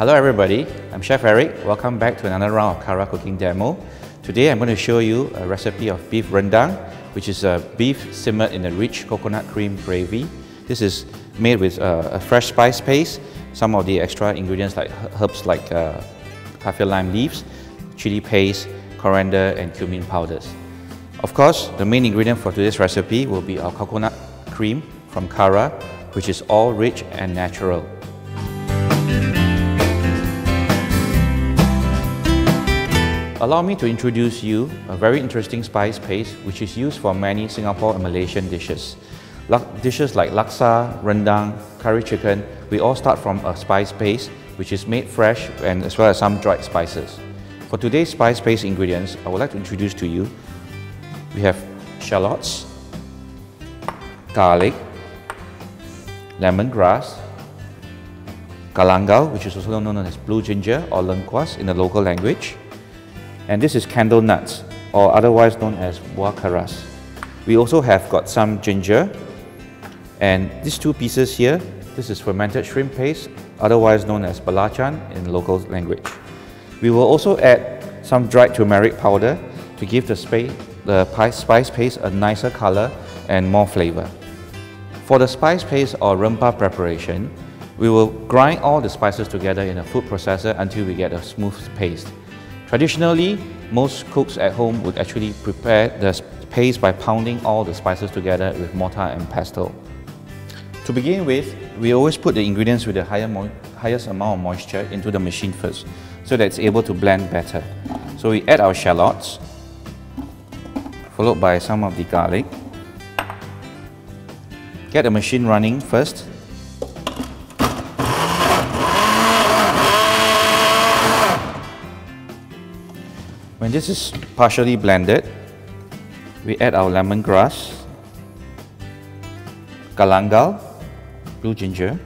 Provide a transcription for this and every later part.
Hello everybody, I'm Chef Eric. Welcome back to another round of Kara cooking demo. Today I'm going to show you a recipe of beef rendang, which is beef simmered in a rich coconut cream gravy. This is made with a fresh spice paste, some of the extra ingredients like herbs like kaffir lime leaves, chili paste, coriander and cumin powders. Of course, the main ingredient for today's recipe will be our coconut cream from Kara, which is all rich and natural. Allow me to introduce you a very interesting spice paste which is used for many Singapore and Malaysian dishes. Dishes like laksa, rendang, curry chicken, we all start from a spice paste which is made fresh and as well as some dried spices. For today's spice paste ingredients, I would like to introduce to you, we have shallots, garlic, lemongrass, galangal, which is also known as blue ginger or lengkuas in the local language, and this is candle nuts, or otherwise known as buah keras. We also have got some ginger, and these two pieces here, this is fermented shrimp paste, otherwise known as belacan in local language. We will also add some dried turmeric powder to give the spice paste a nicer color and more flavor. For the spice paste or rempah preparation, we will grind all the spices together in a food processor until we get a smooth paste. Traditionally, most cooks at home would actually prepare the paste by pounding all the spices together with mortar and pestle. To begin with, we always put the ingredients with the highest amount of moisture into the machine first, so that it's able to blend better. So we add our shallots, followed by some of the garlic. Get the machine running first. When this is partially blended, we add our lemongrass, galangal, blue ginger,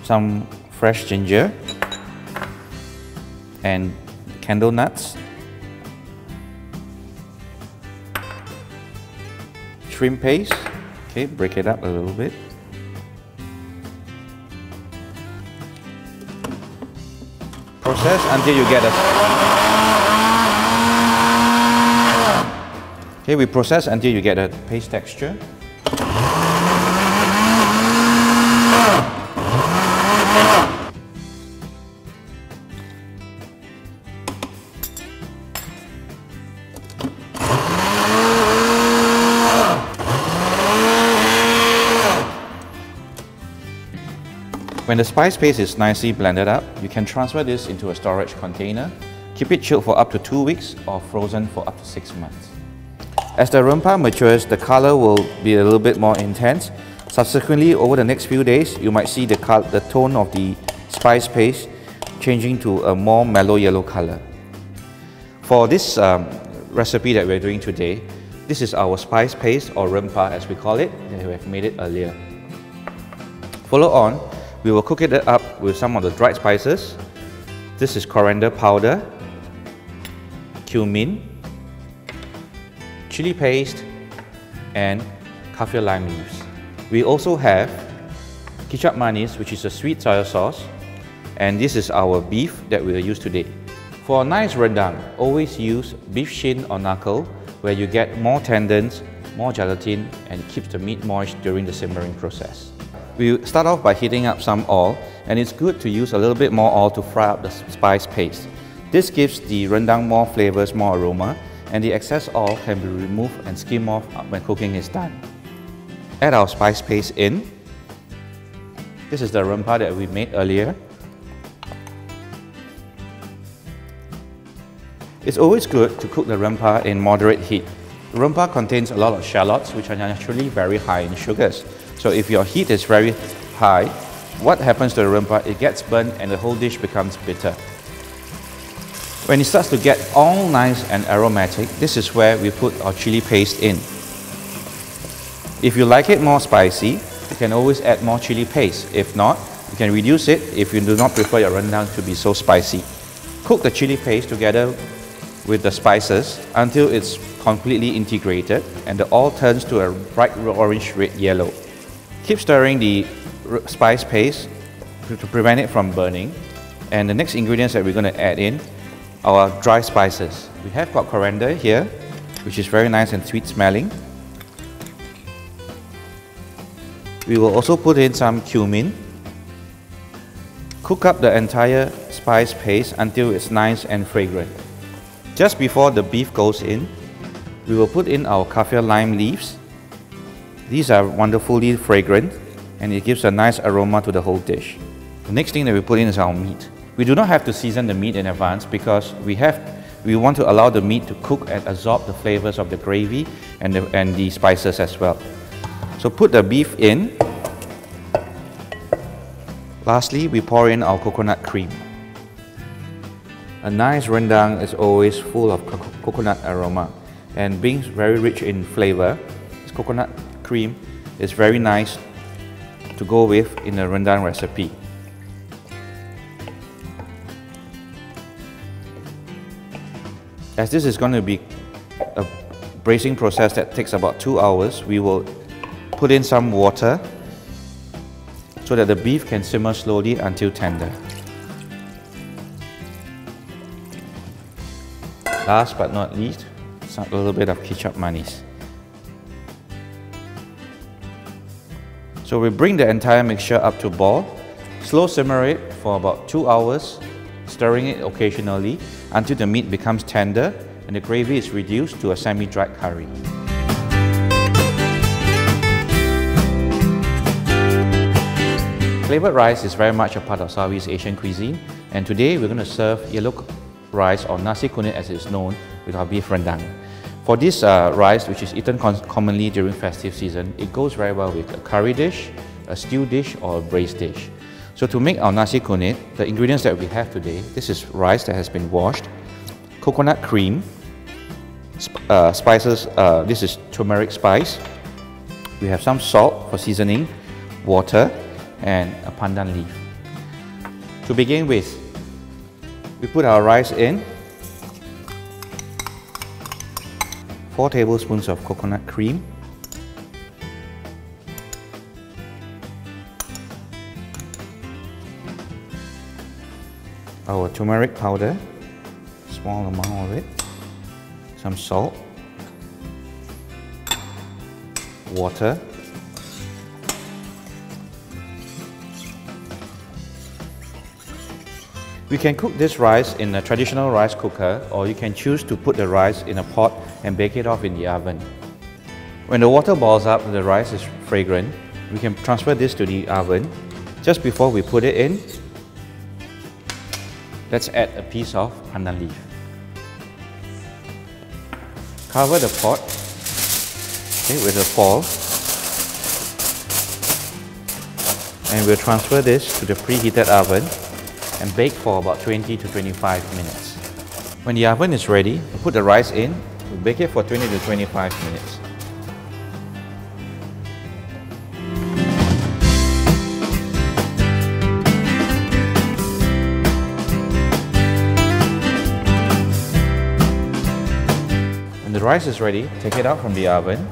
some fresh ginger, and candle nuts, shrimp paste. Okay, break it up a little bit. Process until you get we process until you get a paste texture. When the spice paste is nicely blended up, you can transfer this into a storage container. Keep it chilled for up to 2 weeks or frozen for up to 6 months. As the rempah matures, the color will be a little bit more intense. Subsequently, over the next few days, you might see the tone of the spice paste changing to a more mellow yellow color. For this recipe that we're doing today, this is our spice paste or rempah as we call it, and we have made it earlier. Follow on, we will cook it up with some of the dried spices. This is coriander powder, cumin, chili paste, and kaffir lime leaves. We also have kicap manis, which is a sweet soy sauce, and this is our beef that we will use today. For a nice rendang, always use beef shin or knuckle, where you get more tendons, more gelatin, and keeps the meat moist during the simmering process. We start off by heating up some oil, and it's good to use a little bit more oil to fry up the spice paste. This gives the rendang more flavors, more aroma, and the excess oil can be removed and skim off when cooking is done. Add our spice paste in. This is the rempah that we made earlier. It's always good to cook the rempah in moderate heat. Rempah contains a lot of shallots, which are naturally very high in sugars. So if your heat is very high, what happens to the rempah? It gets burnt and the whole dish becomes bitter. When it starts to get all nice and aromatic, this is where we put our chili paste in. If you like it more spicy, you can always add more chili paste. If not, you can reduce it if you do not prefer your rendang to be so spicy. Cook the chili paste together with the spices until it's completely integrated and the oil turns to a bright orange, red, yellow. Keep stirring the spice paste to prevent it from burning. And the next ingredients that we're going to add in are our dry spices. We have got coriander here, which is very nice and sweet smelling. We will also put in some cumin. Cook up the entire spice paste until it's nice and fragrant. Just before the beef goes in, we will put in our kaffir lime leaves. These are wonderfully fragrant and it gives a nice aroma to the whole dish. The next thing that we put in is our meat. We do not have to season the meat in advance because we want to allow the meat to cook and absorb the flavors of the gravy and the spices as well. So put the beef in. Lastly, we pour in our coconut cream. A nice rendang is always full of coconut aroma, and being very rich in flavor, this coconut cream is very nice to go with in a rendang recipe. As this is going to be a braising process that takes about 2 hours, we will put in some water so that the beef can simmer slowly until tender. Last but not least, a little bit of ketchup manis. So we bring the entire mixture up to boil, slow simmer it for about 2 hours, stirring it occasionally until the meat becomes tender and the gravy is reduced to a semi-dried curry. Flavoured rice is very much a part of Southeast Asian cuisine, and today we're going to serve yellow rice or nasi kuning as it's known with our beef rendang. For this rice, which is eaten commonly during festive season, it goes very well with a curry dish, a stew dish or a braised dish. So to make our nasi kuning, the ingredients that we have today, this is rice that has been washed, coconut cream, spices, this is turmeric spice, we have some salt for seasoning, water, and a pandan leaf. To begin with, we put our rice in, 4 tablespoons of coconut cream, our turmeric powder, small amount of it, some salt, water, we can cook this rice in a traditional rice cooker, or you can choose to put the rice in a pot and bake it off in the oven. When the water boils up and the rice is fragrant, we can transfer this to the oven. Just before we put it in, let's add a piece of pandan leaf. Cover the pot with a foil, and we'll transfer this to the preheated oven and bake for about 20 to 25 minutes. When the oven is ready, we put the rice in, we bake it for 20 to 25 minutes. When the rice is ready, take it out from the oven.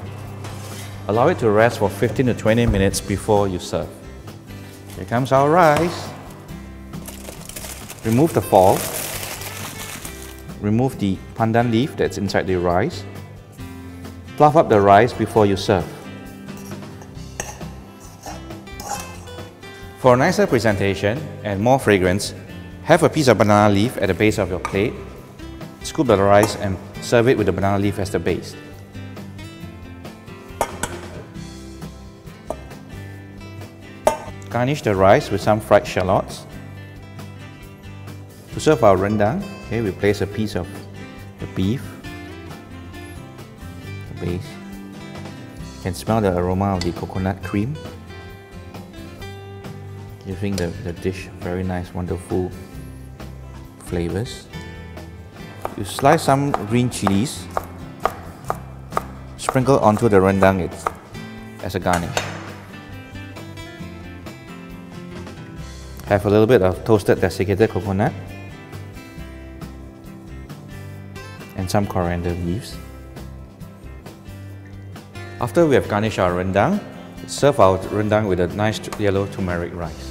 Allow it to rest for 15 to 20 minutes before you serve. Here comes our rice. Remove the foil. Remove the pandan leaf that's inside the rice. Fluff up the rice before you serve. For a nicer presentation and more fragrance, have a piece of banana leaf at the base of your plate. Scoop the rice and serve it with the banana leaf as the base. Garnish the rice with some fried shallots. To serve our rendang, we place a piece of the beef, the base. You can smell the aroma of the coconut cream, giving the dish very nice, wonderful flavors. You slice some green chilies, sprinkle onto the rendang as a garnish. Have a little bit of toasted desiccated coconut and some coriander leaves. After we have garnished our rendang, serve our rendang with a nice yellow turmeric rice.